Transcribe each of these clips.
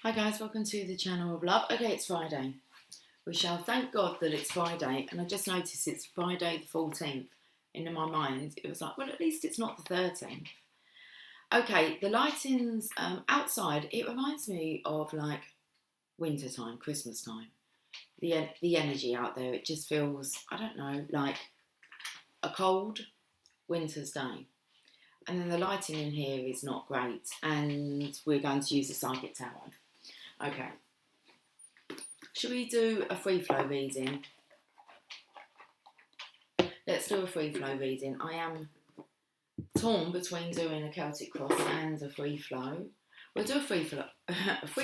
Hi guys, welcome to the channel of love. Okay, it's Friday. We shall thank God that it's Friday, and I just noticed it's Friday the 14th. In my mind, it was like, well, at least it's not the 13th. Okay, the lightings outside, it reminds me of like winter time, Christmas time. The energy out there, it just feels, I don't know, like a cold winter's day. And then the lighting in here is not great, and we're going to use the Psychic Tarot. Okay. Should we do a free flow reading? Let's do a free flow reading. I am torn between doing a Celtic cross and a free flow. We'll do a free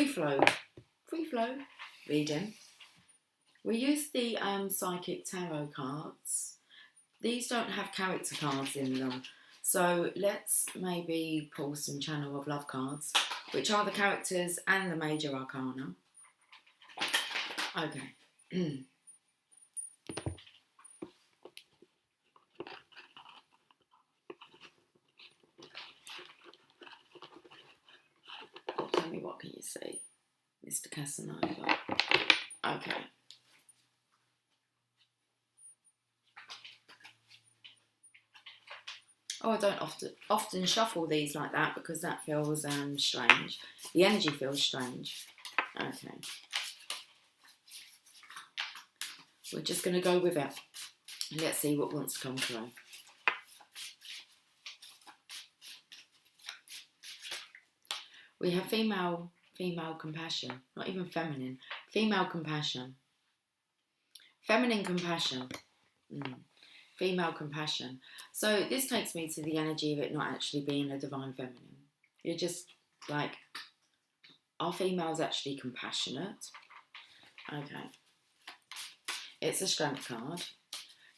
flow reading. We use the Psychic Tarot cards. These don't have character cards in them. So let's maybe pull some Channel of Love cards, which are the characters and the major arcana. Okay. Tell me, what can you see? Mr. Casanova. Okay. Oh, I don't often shuffle these like that because that feels strange. The energy feels strange. Okay. We're just going to go with it. Let's see what wants to come through. We have female compassion. Not even feminine. Female compassion. Feminine compassion. Female compassion. So this takes me to the energy of it not actually being a divine feminine. You're just like, are females actually compassionate? Okay. It's a strength card.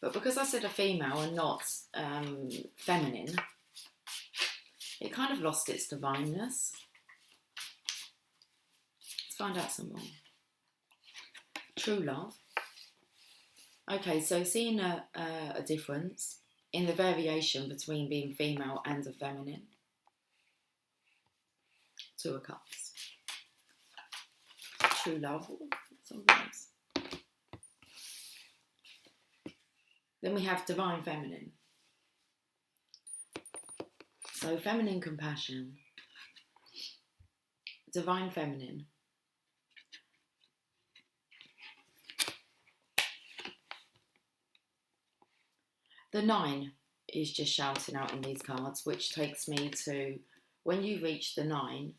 But because I said a female and not feminine, it kind of lost its divineness. Let's find out some more. True love. Okay, so seeing a difference in the variation between being female and a feminine. Two of Cups. True love. Something else. Then we have divine feminine. So feminine compassion. Divine feminine. The 9 is just shouting out in these cards, which takes me to when you reach the 9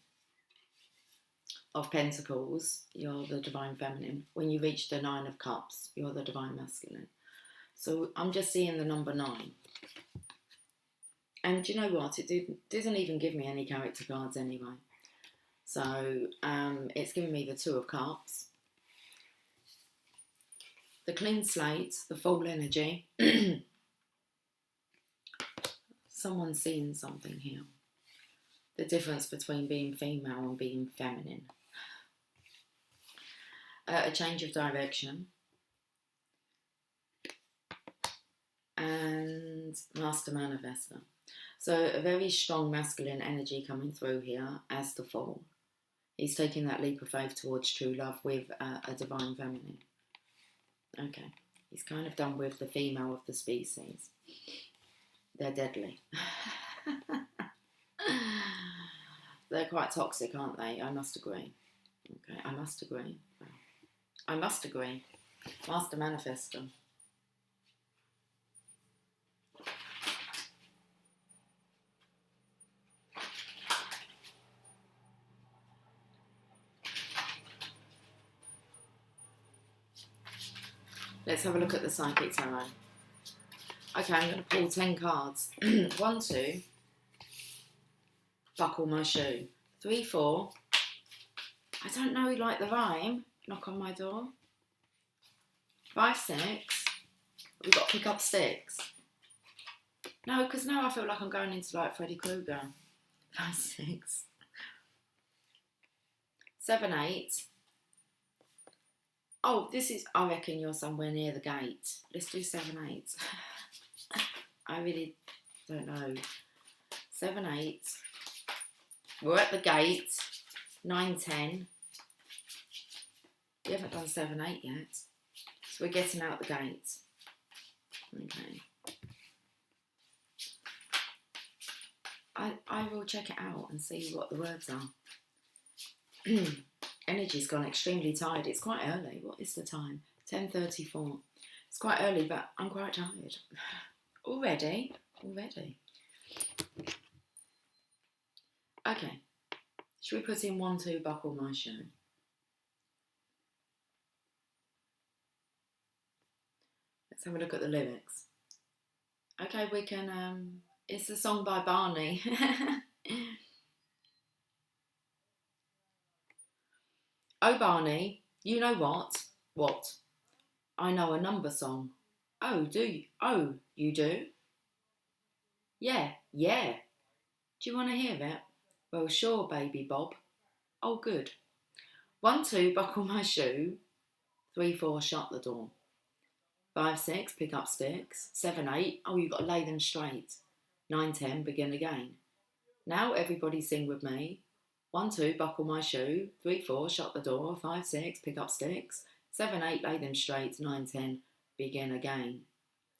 of Pentacles, you're the divine feminine. When you reach the 9 of Cups, you're the divine masculine. So I'm just seeing the number 9. And you know what? It didn't even give me any character cards anyway. So it's giving me the 2 of Cups. The clean slate, the full energy. Someone's seeing something here. The difference between being female and being feminine. A change of direction. And Master Manifestor. So a very strong masculine energy coming through here as the Fool. He's taking that leap of faith towards true love with a divine feminine. Okay. He's kind of done with the female of the species. They're deadly. They're quite toxic, aren't they? I must agree. Okay, I must agree. I must agree. Master Manifestor. Let's have a look at the Psychic Tarot. Okay, I'm going to pull 10 cards. 1, 2. Buckle my shoe. 3, 4. I don't know, like the rhyme. Knock on my door. 5, 6. We've got to pick up sticks. No, because now I feel like I'm going into like Freddy Krueger. 5, 6. 7, 8. Oh, this is, I reckon you're somewhere near the gate. Let's do 7, 8. I really don't know. 7, 8. We're at the gate. 9, 10. We haven't done 7, 8 yet. So we're getting out the gates. Okay. I will check it out and see what the words are. Energy's gone extremely tired. It's quite early. What is the time? 10:34. It's quite early, but I'm quite tired. Already. Okay. Should we put in 1, 2, buckle my shoe? Let's have a look at the lyrics. Okay, we can, it's a song by Barney. Oh, Barney, you know what? What? I know a number song. Oh, do you? Oh, you do? Yeah. Do you want to hear it? Well, sure, baby Bob. Oh, good. 1, 2, buckle my shoe. 3, 4, shut the door. 5, 6, pick up sticks. 7, 8, oh, you've got to lay them straight. 9, 10, begin again. Now everybody sing with me. 1, 2, buckle my shoe. 3, 4, shut the door. 5, 6, pick up sticks. 7, 8, lay them straight. 9, 10, begin again.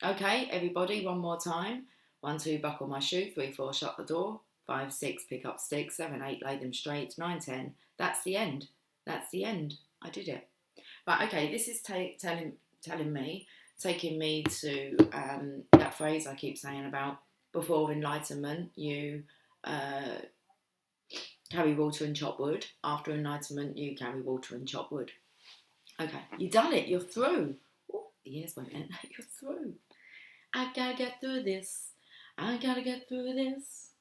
Okay, everybody, one more time. 1, 2, buckle my shoe. 3, 4, shut the door. 5, 6, pick up sticks. 7, 8, lay them straight. 9, 10. That's the end. That's the end. I did it. Right, okay, this is taking me to that phrase I keep saying about before enlightenment, you carry water and chop wood. After enlightenment, you carry water and chop wood. Okay, you done it. You're through. Oh, the ears went in. You're through. I gotta get through this. I gotta get through this.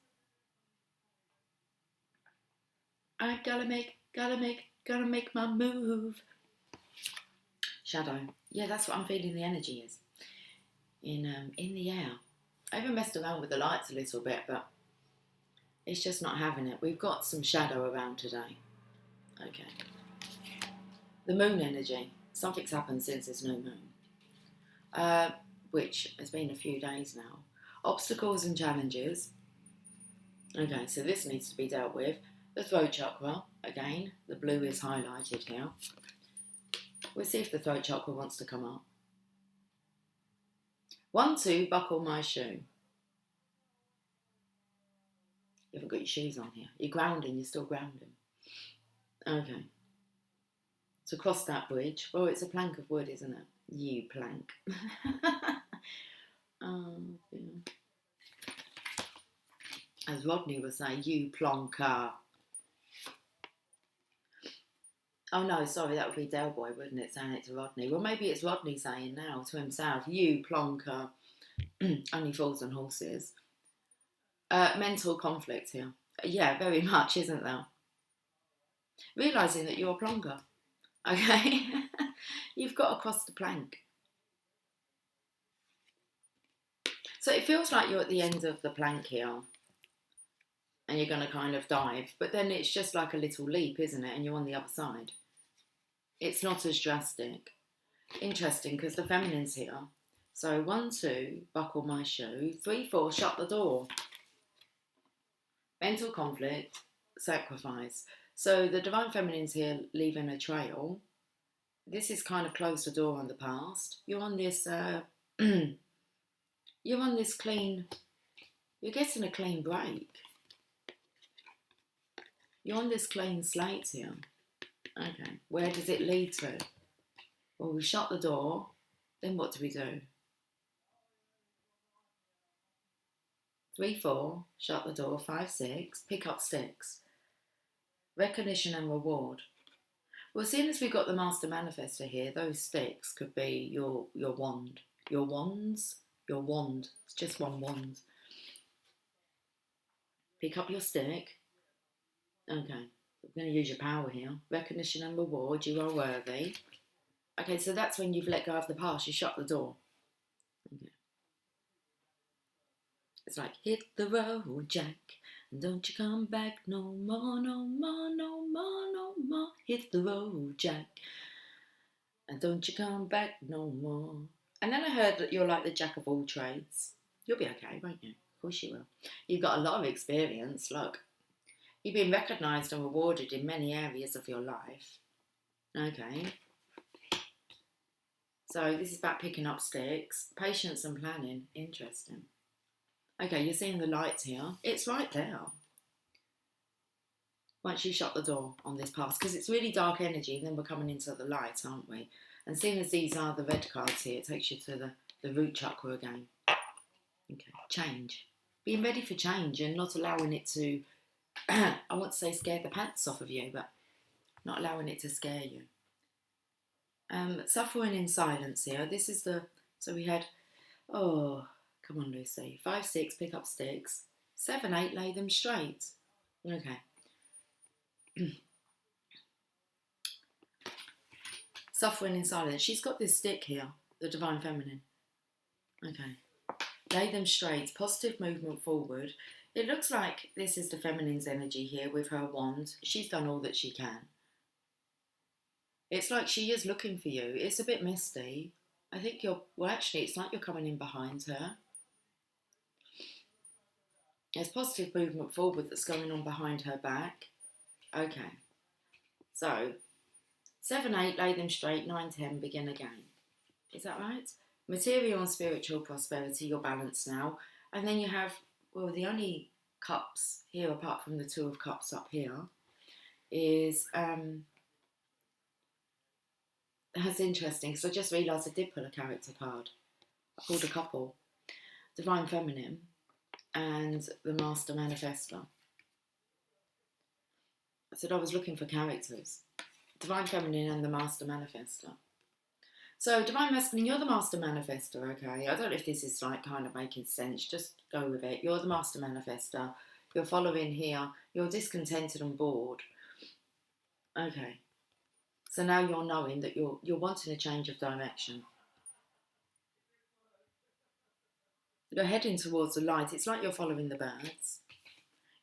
I gotta make my move. Shadow. Yeah, that's what I'm feeling the energy is. In the air. I even messed around with the lights a little bit, but it's just not having it. We've got some shadow around today. Okay. The moon energy. Something's happened since this new moon. Which has been a few days now. Obstacles and challenges. Okay, so this needs to be dealt with. The throat chakra, again, the blue is highlighted here. We'll see if the throat chakra wants to come up. 1, 2, buckle my shoe. You haven't got your shoes on here. You're grounding, you're still grounding. Okay. So cross that bridge. Well, it's a plank of wood, isn't it? You plank. Yeah. As Rodney would say, you plonker. Oh no, sorry, that would be Del Boy, wouldn't it, saying it to Rodney? Well, maybe it's Rodney saying now to himself, you plonker. Only fools and horses. Mental conflict here. Yeah, very much, isn't there? Realising that you're a plonker. Okay? You've got to cross the plank. So it feels like you're at the end of the plank here. And you're going to kind of dive. But then it's just like a little leap, isn't it? And you're on the other side. It's not as drastic. Interesting, because the feminine's here. So 1, 2, buckle my shoe. 3, 4, shut the door. Mental conflict, sacrifice. So the divine feminine's here leaving a trail. This is kind of close the door on the past. You're on this, you're on this clean, you're getting a clean break. You're on this clean slate here. Okay, where does it lead to? Well, we shut the door, then what do we do? 3, 4, shut the door. 5, 6, pick up sticks. Recognition and reward. Well, seeing as we've got the Master Manifestor here, those sticks could be your wand. Your wands? Your wand. It's just one wand. Pick up your stick. Okay, we're going to use your power here. Recognition and reward, you are worthy. Okay, so that's when you've let go of the past. You shut the door. Okay. It's like, hit the road, Jack, and don't you come back no more, no more, no more, no more. Hit the road, Jack, and don't you come back no more. And then I heard that you're like the jack of all trades. You'll be okay, won't you? Of course you will. You've got a lot of experience, look. You've been recognised and rewarded in many areas of your life. Okay. So this is about picking up sticks, patience and planning. Interesting. Okay, you're seeing the lights here. It's right there. Once you shut the door on this path, because it's really dark energy, and then we're coming into the light, aren't we? And seeing as these are the red cards here, it takes you to the root chakra again. Okay, change. Being ready for change and not allowing it to, I want to say scare the pants off of you, but not allowing it to scare you. Suffering in silence here. This is so we had, oh, come on, Lucy. 5, 6, pick up sticks. 7, 8, lay them straight. Okay. Suffering in silence. She's got this stick here, the Divine Feminine. Okay. Lay them straight. Positive movement forward. It looks like this is the feminine's energy here with her wand. She's done all that she can. It's like she is looking for you. It's a bit misty. I think actually, it's like you're coming in behind her. There's positive movement forward that's going on behind her back. Okay. So, 7, 8, lay them straight. 9, 10, begin again. Is that right? Material and spiritual prosperity, you're balanced now. And then you have, well, the only cups here, apart from the 2 of cups up here, is, that's interesting, because I just realised I did pull a character card. I pulled a couple. Divine Feminine and the Master Manifestor. I said I was looking for characters. Divine Feminine and the Master Manifestor. So, Divine Masculine, you're the Master Manifestor, okay? I don't know if this is like kind of making sense. Just go with it. You're the Master Manifestor. You're following here. You're discontented and bored. Okay. So now you're knowing that you're wanting a change of direction. You're heading towards the light. It's like you're following the birds.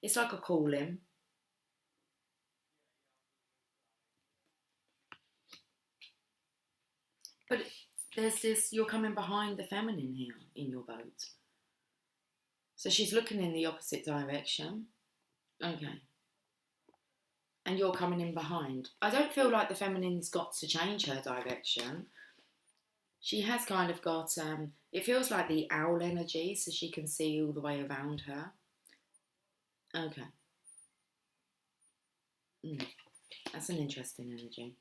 It's like a calling. But there's this, you're coming behind the feminine here in your boat. So she's looking in the opposite direction. Okay. And you're coming in behind. I don't feel like the feminine's got to change her direction. She has kind of got, it feels like the owl energy, so she can see all the way around her. Okay. That's an interesting energy.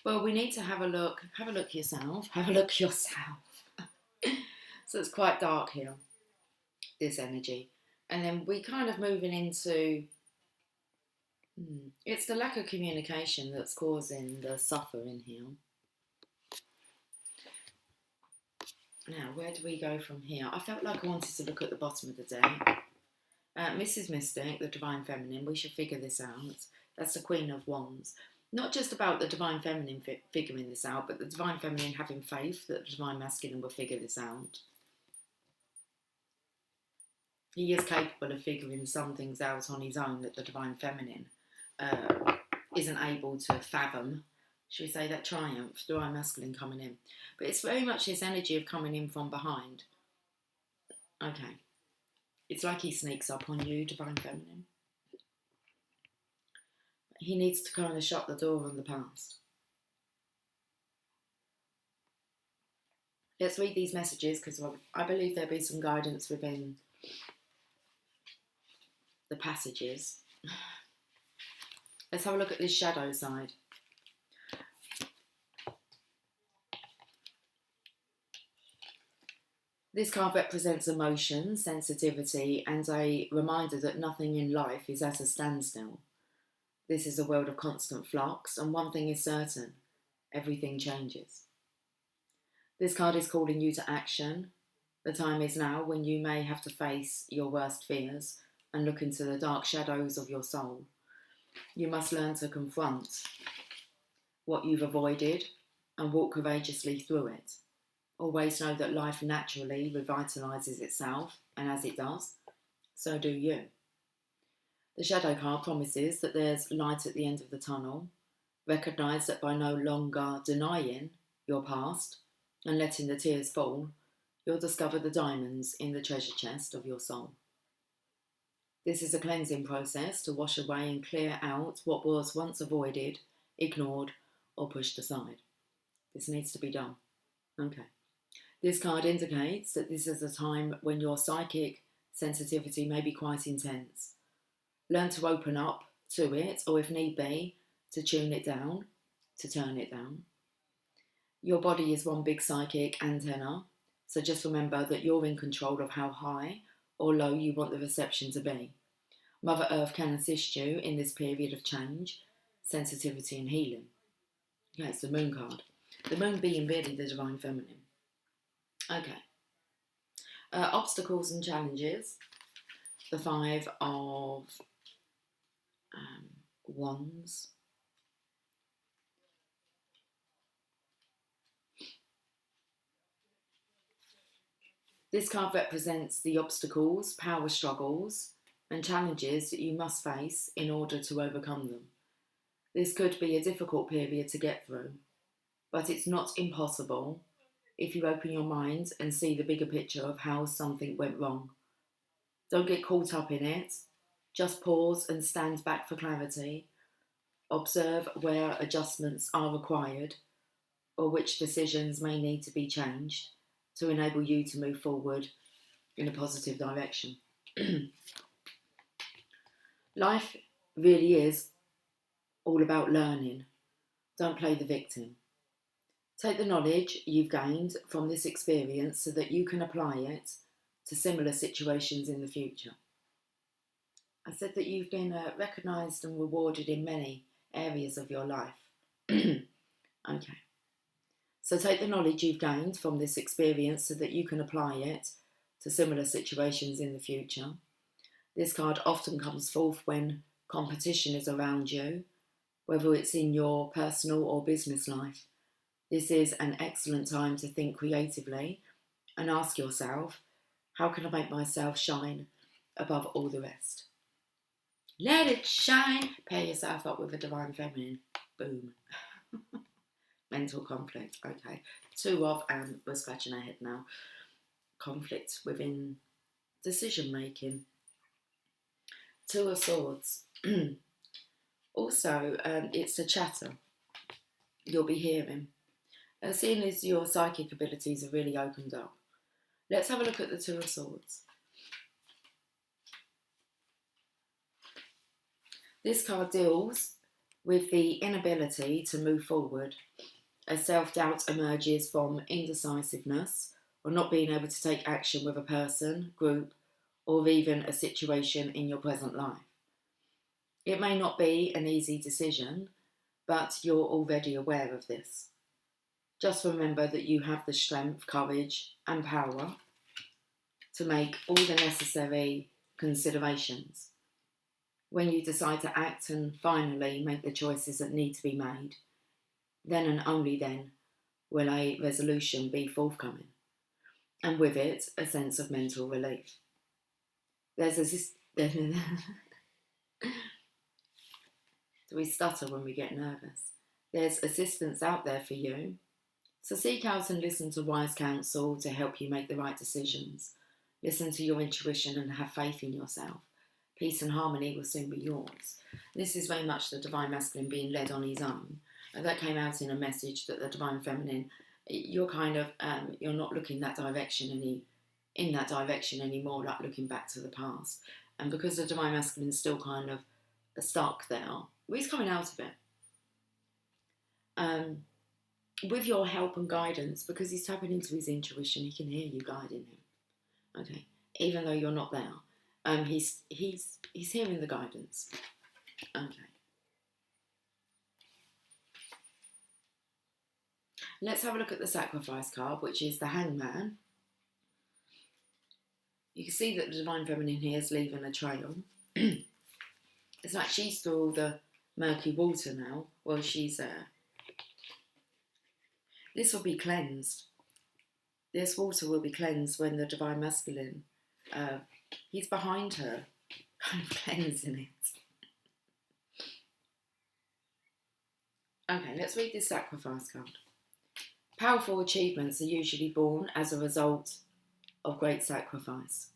Well, we need to have a look. Have a look yourself. Have a look yourself. So it's quite dark here, this energy. And then we kind of moving into, it's the lack of communication that's causing the suffering here. Now, where do we go from here? I felt like I wanted to look at the bottom of the deck. Mrs. Mystic, the Divine Feminine, we should figure this out. That's the Queen of Wands. Not just about the Divine Feminine figuring this out, but the Divine Feminine having faith that the Divine Masculine will figure this out. He is capable of figuring some things out on his own that the Divine Feminine isn't able to fathom. Should we say that triumph, Divine Masculine coming in. But it's very much this energy of coming in from behind. Okay. It's like he sneaks up on you, Divine Feminine. He needs to kind of shut the door on the past. Let's read these messages because I believe there'll be some guidance within the passages. Let's have a look at this shadow side. This card represents emotion, sensitivity, and a reminder that nothing in life is at a standstill. This is a world of constant flux, and one thing is certain, everything changes. This card is calling you to action. The time is now when you may have to face your worst fears and look into the dark shadows of your soul. You must learn to confront what you've avoided and walk courageously through it. Always know that life naturally revitalises itself, and as it does, so do you. The shadow card promises that there's light at the end of the tunnel. Recognise that by no longer denying your past and letting the tears fall, you'll discover the diamonds in the treasure chest of your soul. This is a cleansing process to wash away and clear out what was once avoided, ignored, or pushed aside. This needs to be done. Okay. This card indicates that this is a time when your psychic sensitivity may be quite intense. Learn to open up to it, or if need be, to tune it down, to turn it down. Your body is one big psychic antenna, so just remember that you're in control of how high or low you want the reception to be. Mother Earth can assist you in this period of change, sensitivity and healing. Okay, it's the Moon card. The Moon being really the Divine Feminine. Okay. Obstacles and challenges. The Five of Wands. This card represents the obstacles, power struggles, and challenges that you must face in order to overcome them. This could be a difficult period to get through, but it's not impossible if you open your mind and see the bigger picture of how something went wrong. Don't get caught up in it. Just pause and stand back for clarity. Observe where adjustments are required or which decisions may need to be changed to enable you to move forward in a positive direction. Life really is all about learning. Don't play the victim. Take the knowledge you've gained from this experience so that you can apply it to similar situations in the future. I said that you've been recognised and rewarded in many areas of your life. Okay. So take the knowledge you've gained from this experience so that you can apply it to similar situations in the future. This card often comes forth when competition is around you, whether it's in your personal or business life. This is an excellent time to think creatively and ask yourself, how can I make myself shine above all the rest? Let it shine. Pair yourself up with a Divine Feminine. Boom. Mental conflict. Okay. Two of, and we're scratching our head now. Conflict within decision making. Two of Swords. Also, it's a chatter you'll be hearing. Seeing as your psychic abilities are really opened up. Let's have a look at the Two of Swords. This card deals with the inability to move forward as self-doubt emerges from indecisiveness or not being able to take action with a person, group, or even a situation in your present life. It may not be an easy decision, but you're already aware of this. Just remember that you have the strength, courage, and power to make all the necessary considerations. When you decide to act and finally make the choices that need to be made, then and only then will a resolution be forthcoming, and with it, a sense of mental relief. Do we stutter when we get nervous? There's assistance out there for you, so seek out and listen to wise counsel to help you make the right decisions. Listen to your intuition and have faith in yourself. Peace and harmony will soon be yours. This is very much the Divine Masculine being led on his own. That came out in a message that the Divine Feminine, you're kind of, you're not looking in that direction anymore, like looking back to the past. And because the Divine Masculine's still kind of stuck there, well, he's coming out of it. With your help and guidance, because he's tapping into his intuition, he can hear you guiding him. Okay, even though you're not there, he's hearing the guidance. Okay. Let's have a look at the Sacrifice card, which is the Hangman. You can see that the Divine Feminine here is leaving a trail. It's like she's through all the murky water now. Well, she's this will be cleansed. This water will be cleansed when the Divine Masculine, he's behind her, kind of cleansing it. Okay, let's read this Sacrifice card. Powerful achievements are usually born as a result of great sacrifice.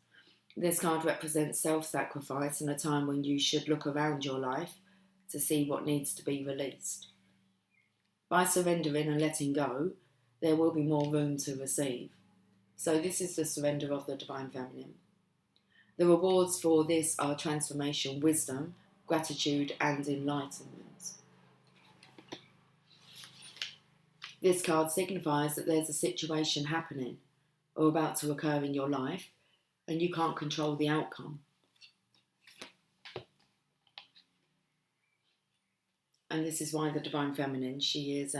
This card represents self-sacrifice and a time when you should look around your life to see what needs to be released. By surrendering and letting go, there will be more room to receive. So this is the surrender of the Divine Feminine. The rewards for this are transformation, wisdom, gratitude, and enlightenment. This card signifies that there's a situation happening or about to occur in your life, and you can't control the outcome. And this is why the Divine Feminine, she is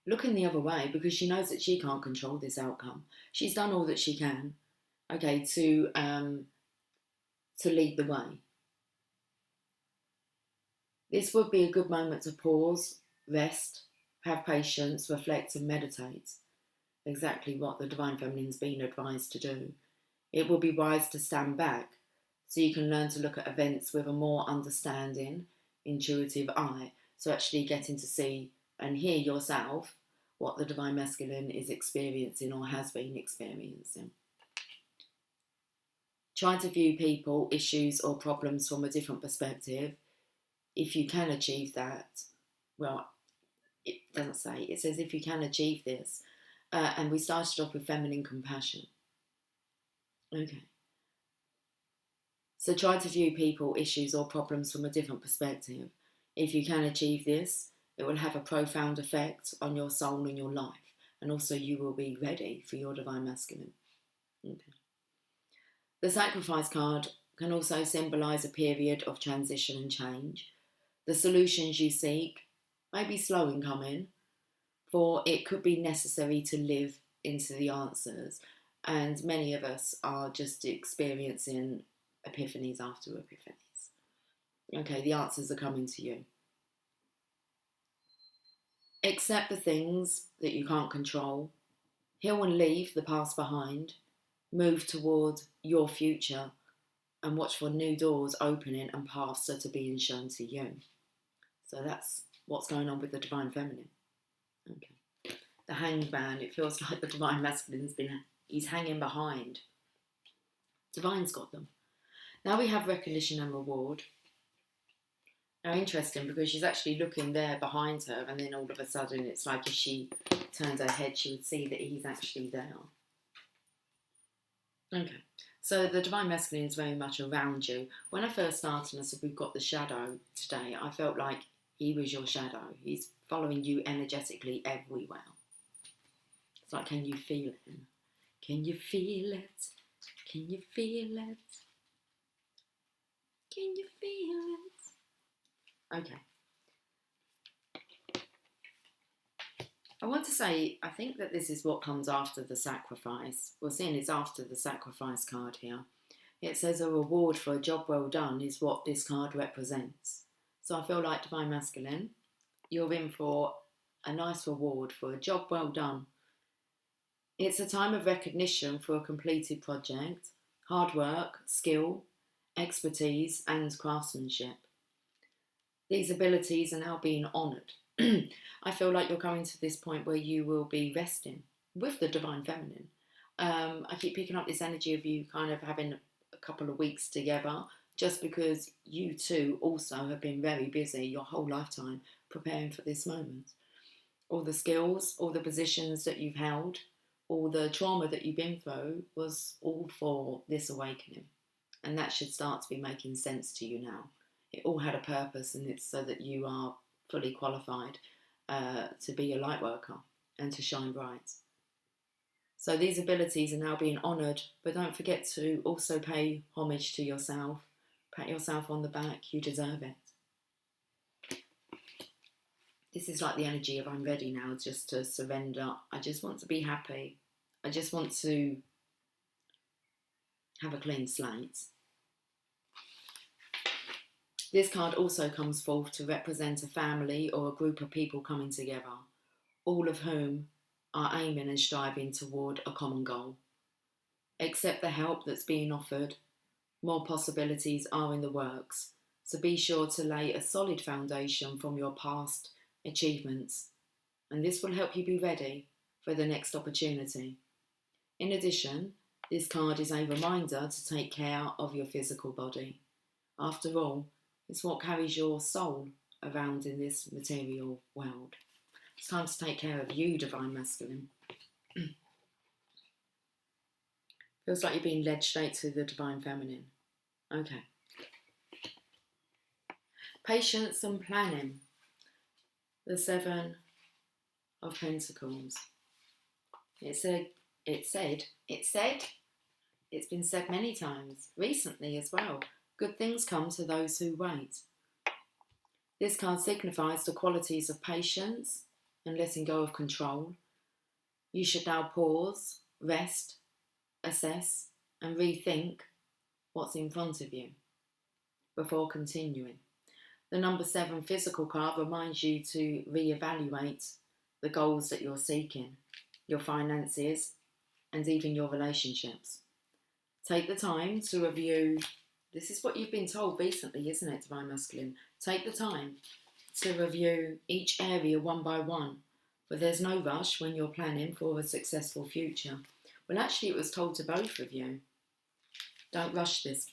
looking the other way, because she knows that she can't control this outcome. She's done all that she can, okay, to lead the way. This would be a good moment to pause, rest, have patience, reflect and meditate. Exactly what the Divine Feminine's been advised to do. It will be wise to stand back so you can learn to look at events with a more understanding, intuitive eye. So actually getting to see and hear yourself what the Divine Masculine is experiencing or has been experiencing. Try to view people, issues or problems from a different perspective. If you can achieve that, well, it doesn't say, it says if you can achieve this. And we started off with feminine compassion. Okay. So try to view people, issues or problems from a different perspective. If you can achieve this, it will have a profound effect on your soul and your life. And also you will be ready for your Divine Masculine. Okay. The Sacrifice card can also symbolise a period of transition and change. The solutions you seek may be slow in coming, for it could be necessary to live into the answers. And many of us are just experiencing epiphanies after epiphanies. Okay, the answers are coming to you. Accept the things that you can't control. Heal and leave the past behind. Move toward your future and watch for new doors opening and paths that are being shown to you. So that's what's going on with the Divine Feminine. Okay. The Hangman, it feels like the Divine Masculine's he's hanging behind. Divine's got them. Now we have recognition and reward. Now interesting, because she's actually looking there behind her, and then all of a sudden it's like if she turned her head, she would see that he's actually there. Okay, so the Divine Masculine is very much around you. When I first started and I said we've got the shadow today, I felt like he was your shadow. He's following you energetically everywhere. It's like, can you feel him? Can you feel it? Can you feel it? Can you feel it? Okay. I want to say, I think that this is what comes after the sacrifice. We're seeing it's after the sacrifice card here. It says a reward for a job well done is what this card represents. So I feel like Divine Masculine, you're in for a nice reward for a job well done. It's a time of recognition for a completed project, hard work, skill, expertise and craftsmanship. These abilities are now being honoured. I feel like you're coming to this point where you will be resting with the Divine Feminine. I keep picking up this energy of you kind of having a couple of weeks together, just because you two also have been very busy your whole lifetime preparing for this moment. All the skills, all the positions that you've held, all the trauma that you've been through was all for this awakening. And that should start to be making sense to you now. It all had a purpose, and it's so that you are fully qualified to be a light worker and to shine bright. So these abilities are now being honoured, but don't forget to also pay homage to yourself. Pat yourself on the back, you deserve it. This is like the energy of I'm ready now just to surrender. I just want to be happy. I just want to have a clean slate. This card also comes forth to represent a family or a group of people coming together, all of whom are aiming and striving toward a common goal. Accept the help that's being offered. More possibilities are in the works, so be sure to lay a solid foundation from your past achievements, and this will help you be ready for the next opportunity. In addition, this card is a reminder to take care of your physical body. After all, it's what carries your soul around in this material world. It's time to take care of you, Divine Masculine. Feels like you're being led straight to the Divine Feminine. Okay. Patience and planning. The Seven of Pentacles. It's been said many times, recently as well. Good things come to those who wait. This card signifies the qualities of patience and letting go of control. You should now pause, rest, assess, and rethink what's in front of you before continuing. The number 7 physical card reminds you to reevaluate the goals that you're seeking, your finances, and even your relationships. Take the time to review. This is what you've been told recently, isn't it, Divine Masculine? Take the time to review each area one by one, but there's no rush when you're planning for a successful future. Well, actually, it was told to both of you. Don't rush this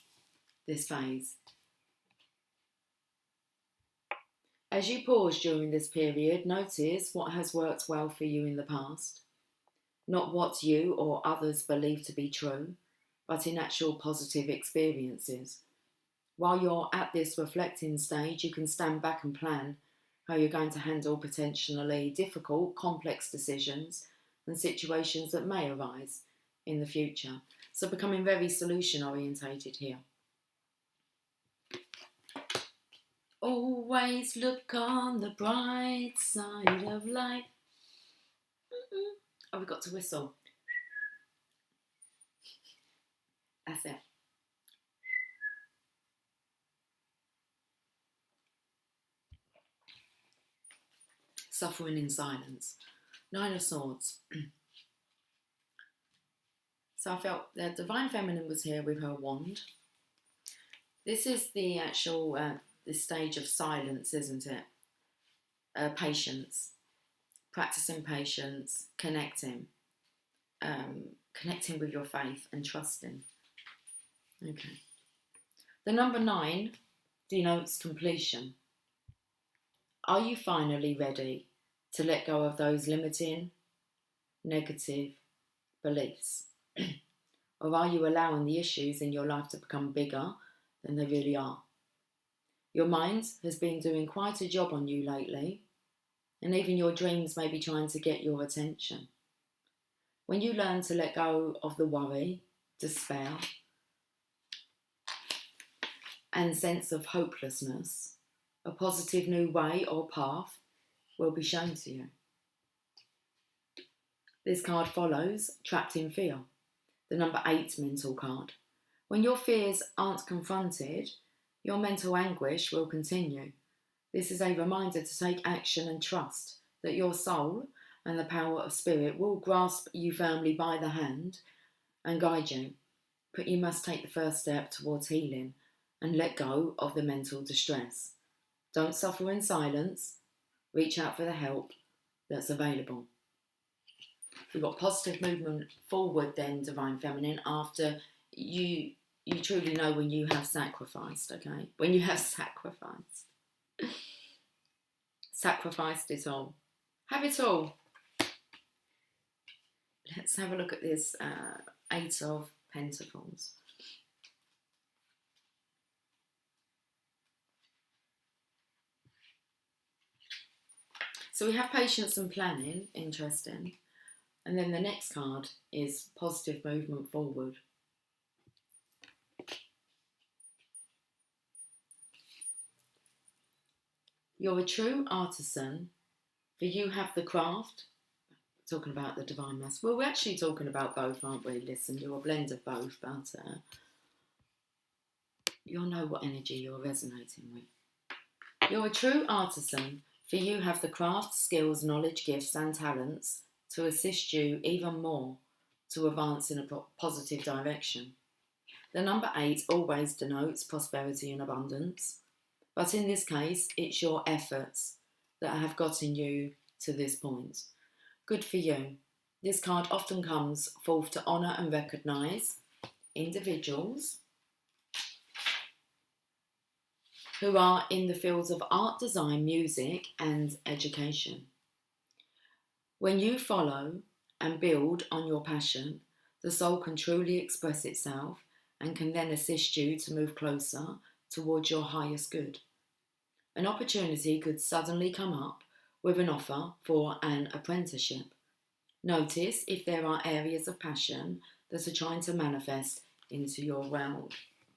phase. As you pause during this period, notice what has worked well for you in the past, not what you or others believe to be true, but in actual positive experiences. While you're at this reflecting stage, you can stand back and plan how you're going to handle potentially difficult, complex decisions and situations that may arise in the future. So becoming very solution orientated here. Always look on the bright side of life. Oh, we've got to whistle. That's it. Suffering in silence. 9 of Swords. So I felt the Divine Feminine was here with her wand. This is the actual this stage of silence, isn't it? Patience. Practicing patience, connecting with your faith and trusting. Okay. The number 9 denotes completion. Are you finally ready to let go of those limiting, negative beliefs? Or are you allowing the issues in your life to become bigger than they really are? Your mind has been doing quite a job on you lately, and even your dreams may be trying to get your attention. When you learn to let go of the worry, despair, and sense of hopelessness, a positive new way or path will be shown to you. This card follows Trapped in Fear, the number 8 mental card. When your fears aren't confronted, your mental anguish will continue. This is a reminder to take action and trust that your soul and the power of spirit will grasp you firmly by the hand and guide you. But you must take the first step towards healing and let go of the mental distress. Don't suffer in silence. Reach out for the help that's available. We've got positive movement forward then, Divine Feminine, after you truly know when you have sacrificed, okay? When you have sacrificed. Sacrificed it all. Have it all. Let's have a look at this 8 of Pentacles. So we have patience and planning, interesting. And then the next card is positive movement forward. You're a true artisan, for you have the craft. Talking about the Divine Masculine. Well, we're actually talking about both, aren't we? Listen, you're a blend of both, but you'll know what energy you're resonating with. You're a true artisan, for you have the craft, skills, knowledge, gifts and talents to assist you even more to advance in a positive direction. The number 8 always denotes prosperity and abundance, but in this case, it's your efforts that have gotten you to this point. Good for you. This card often comes forth to honour and recognise individuals who are in the fields of art, design, music and education. When you follow and build on your passion, the soul can truly express itself and can then assist you to move closer towards your highest good. An opportunity could suddenly come up with an offer for an apprenticeship. Notice if there are areas of passion that are trying to manifest into your world.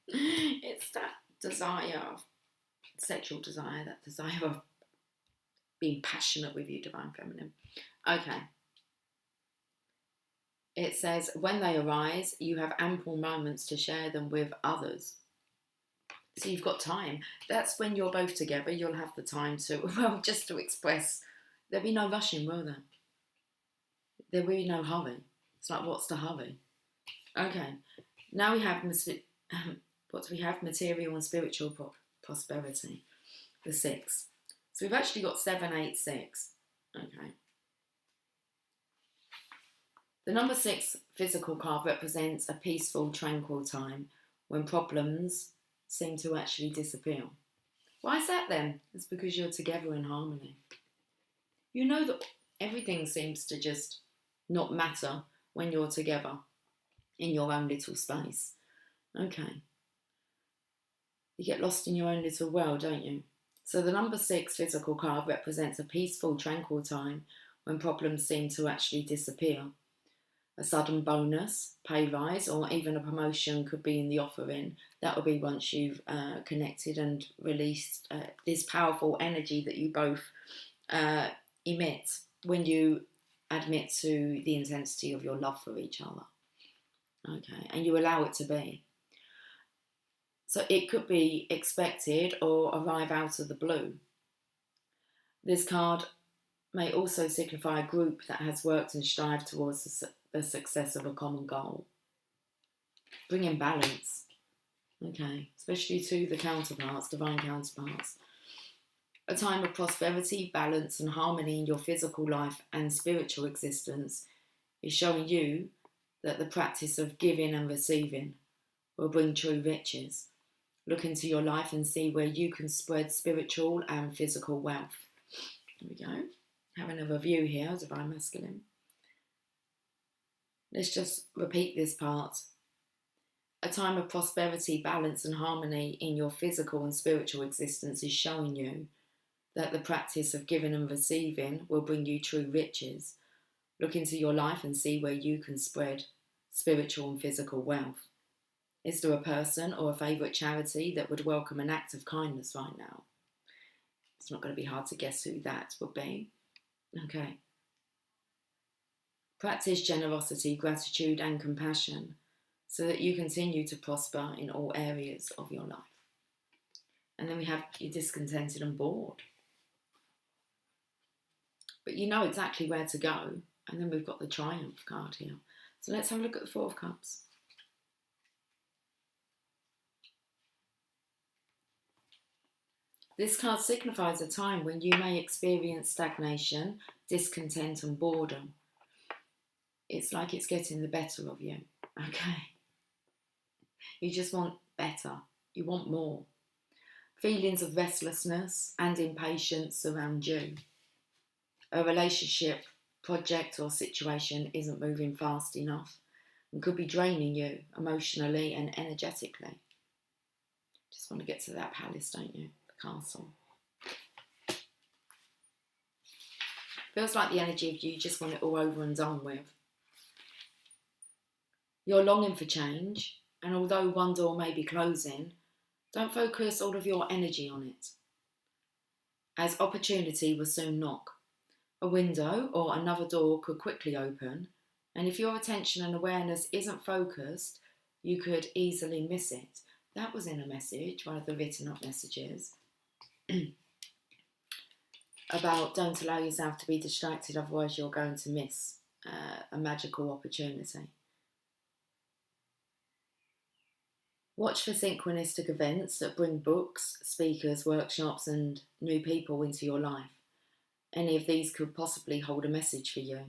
It's that desire, sexual desire, that desire of being passionate with you, Divine Feminine. Okay. It says, when they arise, you have ample moments to share them with others. So you've got time. That's when you're both together, you'll have the time to, well, just to express. There'll be no rushing, will there? There'll be no hurry. It's like, what's the hurry? Okay. Now we have, what do we have? Material and spiritual prosperity. The 6. So we've actually got 7, 8, 6. Okay. The number 6 physical card represents a peaceful, tranquil time when problems seem to actually disappear. Why is that then? It's because you're together in harmony. You know that everything seems to just not matter when you're together in your own little space. Okay. You get lost in your own little world, don't you? So the number 6 physical card represents a peaceful, tranquil time when problems seem to actually disappear. A sudden bonus, pay rise, or even a promotion could be in the offering. That will be once you've connected and released this powerful energy that you both emit when you admit to the intensity of your love for each other. Okay, and you allow it to be. So it could be expected or arrive out of the blue. This card may also signify a group that has worked and strived towards the success of a common goal. Bringing balance, okay, especially to the counterparts, divine counterparts. A time of prosperity, balance and harmony in your physical life and spiritual existence is showing you that the practice of giving and receiving will bring true riches. Look into your life and see where you can spread spiritual and physical wealth. Here we go. Having a review here, Divine Masculine. Let's just repeat this part. A time of prosperity, balance and harmony in your physical and spiritual existence is showing you that the practice of giving and receiving will bring you true riches. Look into your life and see where you can spread spiritual and physical wealth. Is there a person or a favourite charity that would welcome an act of kindness right now? It's not going to be hard to guess who that would be. Okay. Practice generosity, gratitude and compassion so that you continue to prosper in all areas of your life. And then we have you're discontented and bored. But you know exactly where to go. And then we've got the Triumph card here. So let's have a look at the 4 of Cups. This card signifies a time when you may experience stagnation, discontent and boredom. It's like it's getting the better of you, okay? You just want better. You want more. Feelings of restlessness and impatience surround you. A relationship, project or situation isn't moving fast enough and could be draining you emotionally and energetically. Just want to get to that palace, don't you? The castle. Feels like the energy of you just want it all over and done with. You're longing for change, and although one door may be closing, don't focus all of your energy on it, as opportunity will soon knock. A window or another door could quickly open, and if your attention and awareness isn't focused, you could easily miss it. That was in a message, one of the written up messages, about don't allow yourself to be distracted, otherwise you're going to miss a magical opportunity. Watch for synchronistic events that bring books, speakers, workshops and new people into your life. Any of these could possibly hold a message for you.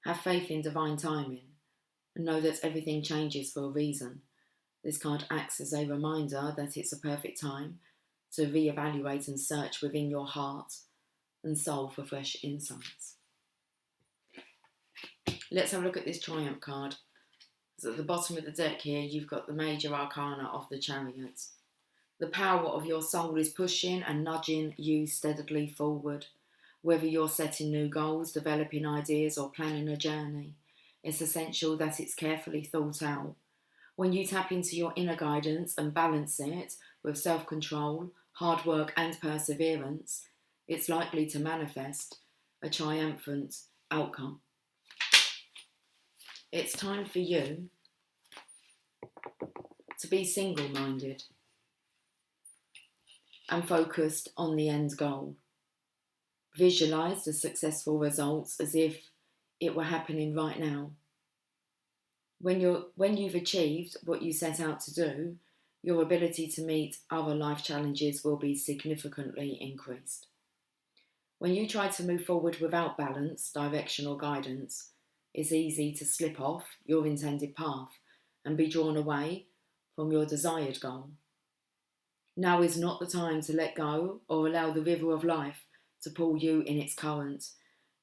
Have faith in divine timing and know that everything changes for a reason. This card acts as a reminder that it's a perfect time to reevaluate and search within your heart and soul for fresh insights. Let's have a look at this Triumph card. So at the bottom of the deck here, you've got the major arcana of the Chariot. The power of your soul is pushing and nudging you steadily forward. Whether you're setting new goals, developing ideas, or planning a journey, it's essential that it's carefully thought out. When you tap into your inner guidance and balance it with self-control, hard work, and perseverance, it's likely to manifest a triumphant outcome. It's time for you to be single-minded and focused on the end goal. Visualize the successful results as if it were happening right now. When you've achieved what you set out to do, your ability to meet other life challenges will be significantly increased. When you try to move forward without balance, direction, or guidance, it's easy to slip off your intended path and be drawn away from your desired goal. Now is not the time to let go or allow the river of life to pull you in its current,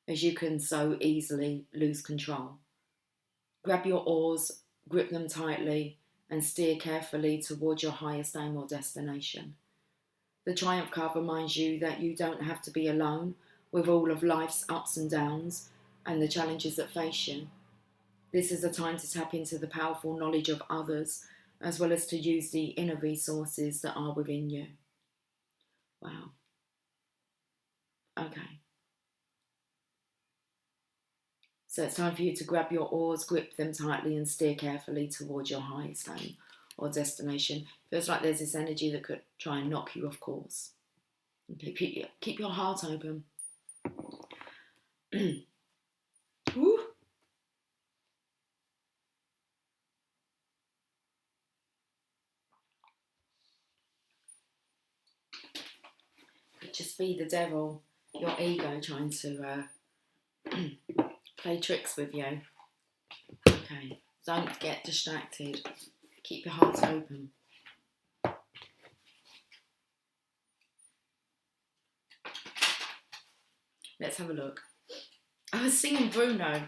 as you can so easily lose control. Grab your oars, grip them tightly, and steer carefully toward your highest aim or destination. The Triumph card reminds you that you don't have to be alone with all of life's ups and downs and the challenges that face you. This is a time to tap into the powerful knowledge of others, as well as to use the inner resources that are within you. Wow. Okay. So it's time for you to grab your oars, grip them tightly, and steer carefully towards your highest aim or destination. Feels like there's this energy that could try and knock you off course. Okay, keep your heart open. Woo. Could just be the devil, your ego, trying to play tricks with you. Okay, don't get distracted. Keep your heart open. Let's have a look. I was singing Bruno.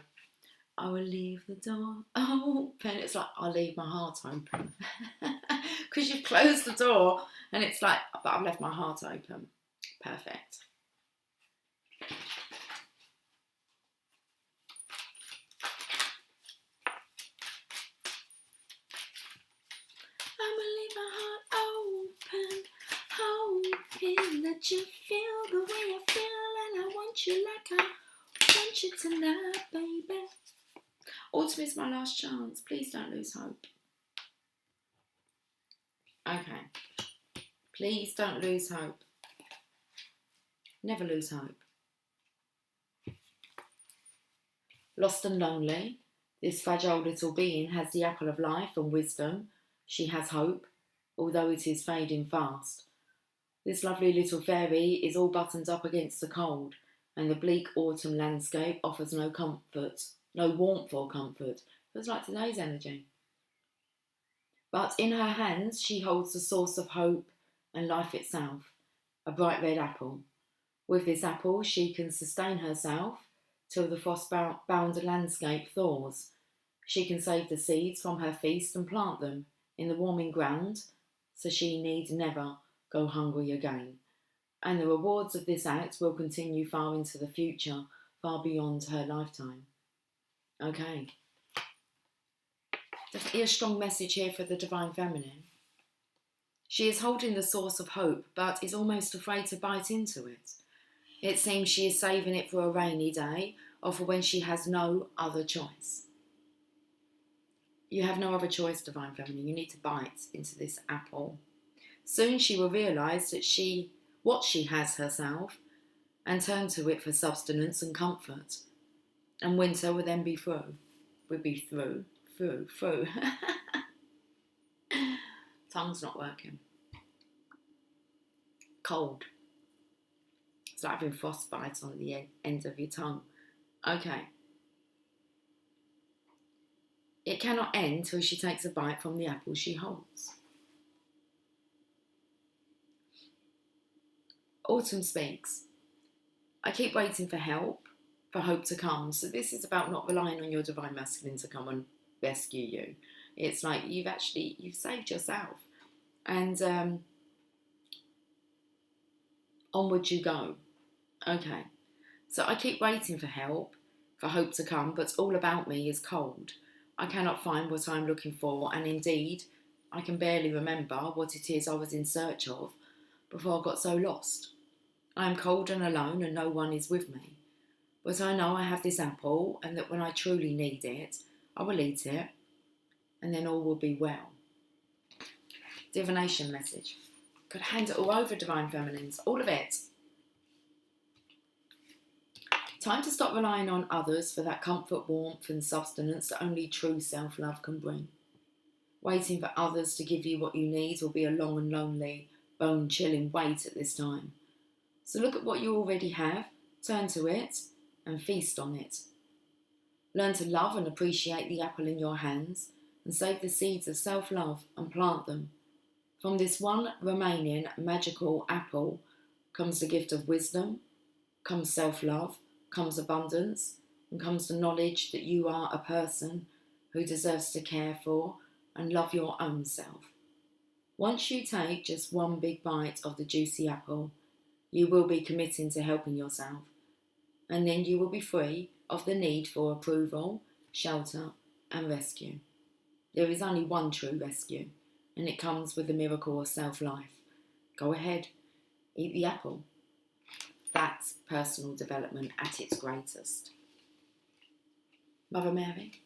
I will leave the door open. It's like, I'll leave my heart open. Because you've closed the door and it's like, but I've left my heart open. Perfect. I will leave my heart open, hoping that you feel the way I feel, and I want you like I want you tonight, baby. Autumn is my last chance. Please don't lose hope. Okay. Please don't lose hope. Never lose hope. Lost and lonely, this fragile little being has the apple of life and wisdom. She has hope, although it is fading fast. This lovely little fairy is all buttoned up against the cold, and the bleak autumn landscape offers no comfort, no warmth or comfort. Feels like today's energy. But in her hands she holds the source of hope and life itself, a bright red apple. With this apple she can sustain herself till the frost-bound landscape thaws. She can save the seeds from her feast and plant them in the warming ground, so she need never go hungry again. And the rewards of this act will continue far into the future, far beyond her lifetime. Okay. Definitely a strong message here for the Divine Feminine. She is holding the source of hope, but is almost afraid to bite into it. It seems she is saving it for a rainy day, or for when she has no other choice. You have no other choice, Divine Feminine. You need to bite into this apple. Soon she will realise that what she has herself, and turn to it for sustenance and comfort. And winter will then be through. We'll be through. Tongue's not working. Cold. It's like having frostbite on the end of your tongue. Okay. It cannot end till she takes a bite from the apple she holds. Autumn speaks. I keep waiting for help, for hope to come. So this is about not relying on your divine masculine to come and rescue you. It's like you've saved yourself, and onward you go. Okay, so I keep waiting for help, for hope to come, but all about me is cold. I cannot find what I'm looking for, and indeed, I can barely remember what it is I was in search of before I got so lost. I am cold and alone, and no one is with me. But I know I have this apple, and that when I truly need it, I will eat it, and then all will be well. Divination message. Could hand it all over, Divine Feminines, all of it. Time to stop relying on others for that comfort, warmth and sustenance that only true self-love can bring. Waiting for others to give you what you need will be a long and lonely, bone-chilling wait at this time. So look at what you already have, turn to it and feast on it. Learn to love and appreciate the apple in your hands and save the seeds of self-love and plant them. From this one remaining magical apple comes the gift of wisdom, comes self-love, comes abundance, and comes the knowledge that you are a person who deserves to care for and love your own self. Once you take just one big bite of the juicy apple, you will be committing to helping yourself, and then you will be free of the need for approval, shelter, and rescue. There is only one true rescue, and it comes with the miracle of self-life. Go ahead, eat the apple. That's personal development at its greatest. Mother Mary.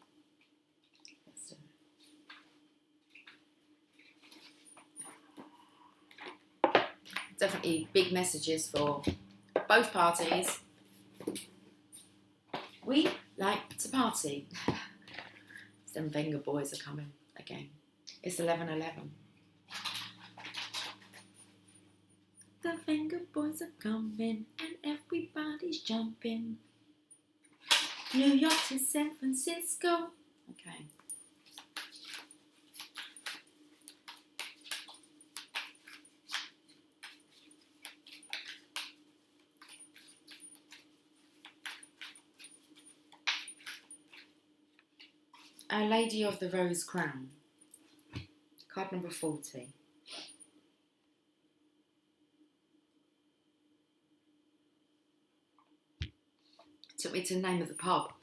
Definitely big messages for both parties. We like to party. Them Venga boys are coming again. It's 11:11. The Venga boys are coming and everybody's jumping. New York to San Francisco. Okay. Our Lady of the Rose Crown. Card number 40. Took me to the name of the pub.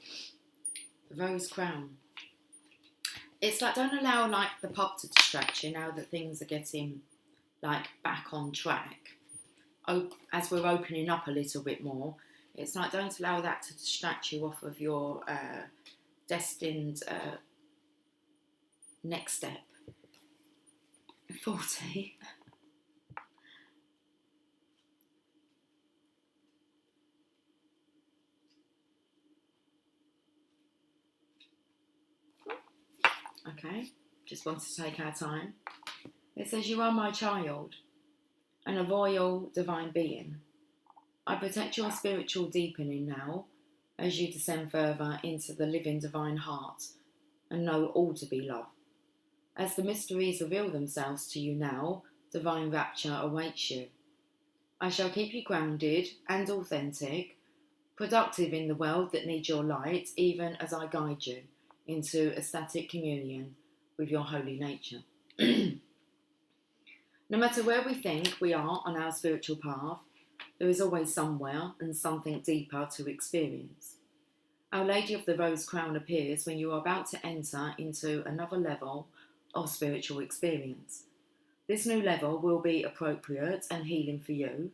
The Rose Crown. It's like, don't allow like the pub to distract you now that things are getting like back on track. As we're opening up a little bit more, it's like, don't allow that to distract you off of your destined next step. 40. Okay, just want to take our time. It says, you are my child and a royal divine being. I protect your spiritual deepening now as you descend further into the living divine heart and know all to be love. As the mysteries reveal themselves to you now, divine rapture awaits you. I shall keep you grounded and authentic, productive in the world that needs your light, even as I guide you into ecstatic communion with your holy nature. No matter where we think we are on our spiritual path, there is always somewhere and something deeper to experience. Our Lady of the Rose Crown appears when you are about to enter into another level of spiritual experience. This new level will be appropriate and healing for you,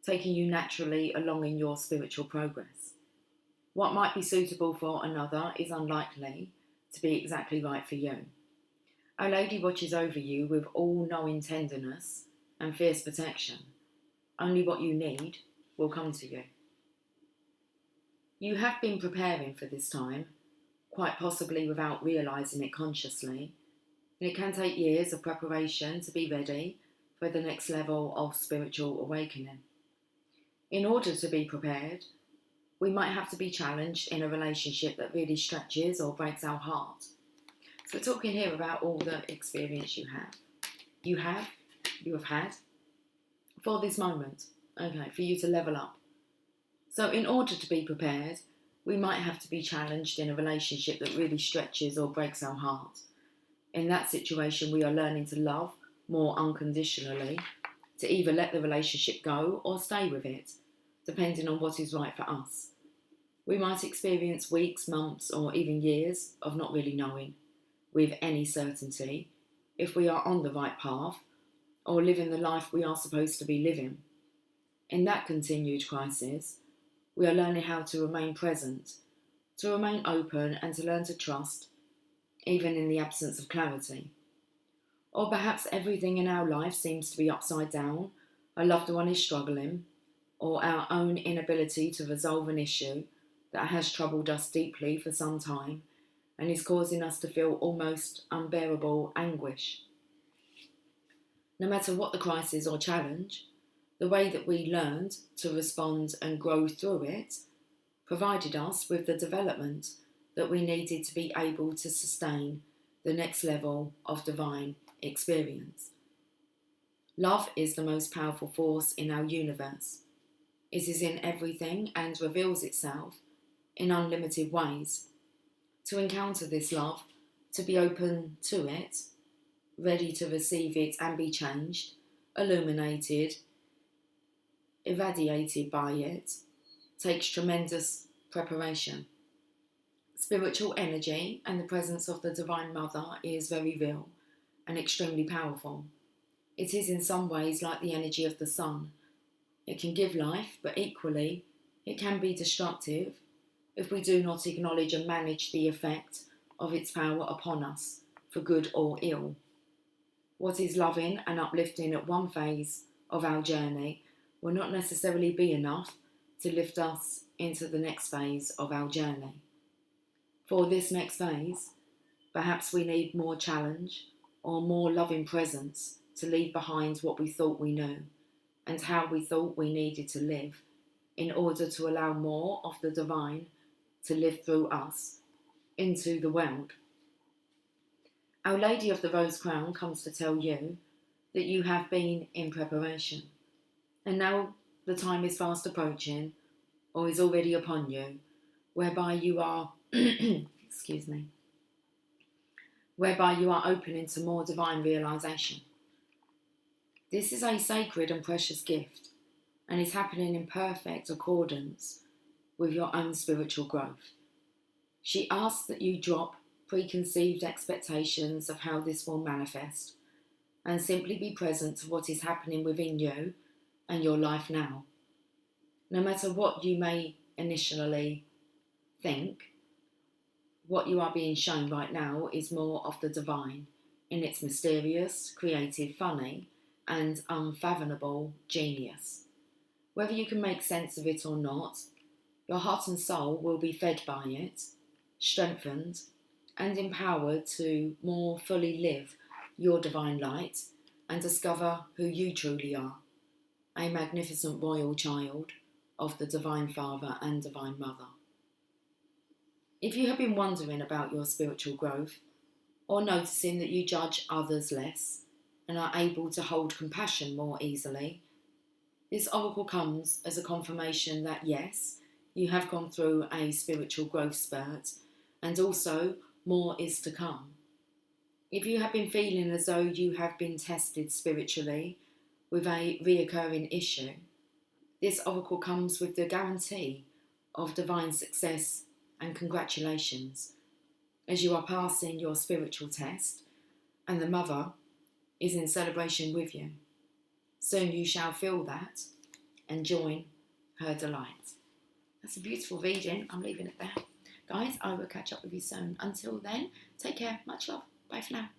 taking you naturally along in your spiritual progress. What might be suitable for another is unlikely to be exactly right for you. Our Lady watches over you with all-knowing tenderness and fierce protection. Only what you need will come to you. You have been preparing for this time, quite possibly without realising it consciously. And it can take years of preparation to be ready for the next level of spiritual awakening. In order to be prepared, we might have to be challenged in a relationship that really stretches or breaks our heart. So we're talking here about all the experience you have had for this moment, okay, for you to level up. So in order to be prepared, we might have to be challenged in a relationship that really stretches or breaks our heart. In that situation, we are learning to love more unconditionally, to either let the relationship go or stay with it, depending on what is right for us. We might experience weeks, months, or even years of not really knowing with any certainty if we are on the right path or living the life we are supposed to be living. In that continued crisis, we are learning how to remain present, to remain open, and to learn to trust, even in the absence of clarity. Or perhaps everything in our life seems to be upside down, a loved one is struggling, or our own inability to resolve an issue that has troubled us deeply for some time and is causing us to feel almost unbearable anguish. No matter what the crisis or challenge, the way that we learned to respond and grow through it provided us with the development that we needed to be able to sustain the next level of divine experience. Love is the most powerful force in our universe. It is in everything and reveals itself in unlimited ways. To encounter this love, to be open to it, ready to receive it and be changed, illuminated, irradiated by it, takes tremendous preparation. Spiritual energy and the presence of the Divine Mother is very real and extremely powerful. It is in some ways like the energy of the sun. It can give life, but equally, it can be destructive if we do not acknowledge and manage the effect of its power upon us, for good or ill. What is loving and uplifting at one phase of our journey will not necessarily be enough to lift us into the next phase of our journey. For this next phase, perhaps we need more challenge or more loving presence to leave behind what we thought we knew and how we thought we needed to live in order to allow more of the divine to live through us into the world. Our Lady of the Rose Crown comes to tell you that you have been in preparation, and now the time is fast approaching or is already upon you, whereby you are whereby you are opening to more divine realization. This is a sacred and precious gift and is happening in perfect accordance with your own spiritual growth. She asks that you drop preconceived expectations of how this will manifest and simply be present to what is happening within you and your life now. No matter what you may initially think, what you are being shown right now is more of the divine in its mysterious, creative, funny, and unfathomable genius. Whether you can make sense of it or not, your heart and soul will be fed by it, strengthened, and empowered to more fully live your divine light and discover who you truly are, a magnificent royal child of the Divine Father and Divine Mother. If you have been wondering about your spiritual growth or noticing that you judge others less and are able to hold compassion more easily, this oracle comes as a confirmation that yes, you have gone through a spiritual growth spurt and also more is to come. If you have been feeling as though you have been tested spiritually with a reoccurring issue, this oracle comes with the guarantee of divine success and congratulations as you are passing your spiritual test and the Mother is in celebration with you. Soon you shall feel that and join her delight. That's a beautiful reading. I'm leaving it there. Guys, I will catch up with you soon. Until then, take care. Much love. Bye for now.